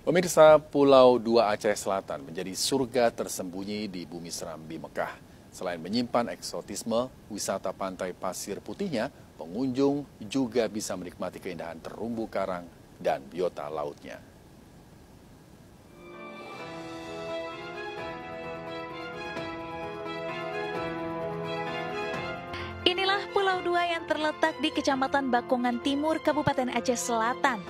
Pemirsa, Pulau Dua Aceh Selatan menjadi surga tersembunyi di bumi Serambi Mekah. Selain menyimpan eksotisme wisata pantai pasir putihnya, pengunjung juga bisa menikmati keindahan terumbu karang dan biota lautnya. Inilah Pulau Dua yang terletak di Kecamatan Bakongan Timur, Kabupaten Aceh Selatan.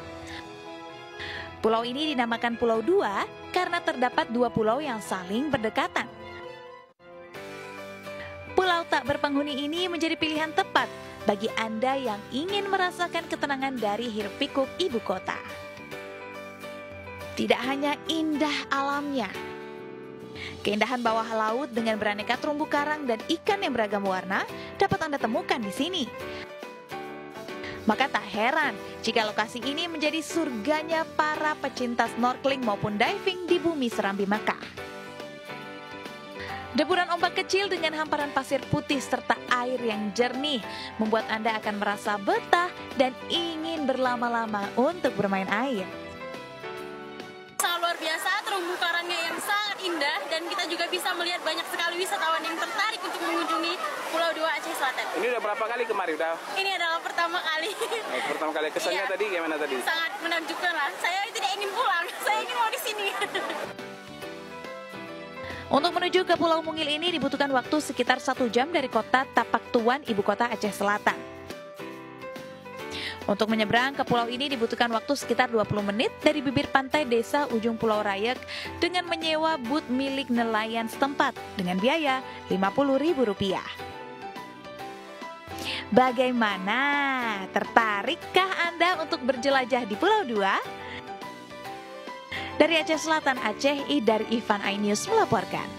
Pulau ini dinamakan Pulau Dua karena terdapat dua pulau yang saling berdekatan. Pulau tak berpenghuni ini menjadi pilihan tepat bagi Anda yang ingin merasakan ketenangan dari hiruk-pikuk ibu kota. Tidak hanya indah alamnya, keindahan bawah laut dengan beraneka terumbu karang dan ikan yang beragam warna dapat Anda temukan di sini. Maka tak heran jika lokasi ini menjadi surganya para pecinta snorkeling maupun diving di bumi Serambi Mekah. Deburan ombak kecil dengan hamparan pasir putih serta air yang jernih membuat Anda akan merasa betah dan ingin berlama-lama untuk bermain air. Sangat luar biasa, terumbu karangnya yang sangat indah dan kita juga bisa melihat banyak sekali wisatawan yang tertarik untuk mengunjungi Pulau Dua Aceh Selatan. Ini udah berapa kali kemari? Ini adalah pertama kali. Pertama kali kesannya Iya. Tadi gimana tadi? Sangat menakjubkan lah. Saya tidak ingin pulang, saya ingin mau di sini. Untuk menuju ke Pulau Mungil ini dibutuhkan waktu sekitar 1 jam dari kota Tapak Tuan, ibu kota Aceh Selatan. Untuk menyeberang ke pulau ini dibutuhkan waktu sekitar 20 menit dari bibir pantai desa ujung Pulau Rayek dengan menyewa boot milik nelayan setempat dengan biaya Rp50.000. Bagaimana? Tertarikkah Anda untuk berjelajah di Pulau Dua? Dari Aceh Selatan, Aceh, dari Ivan iNews melaporkan.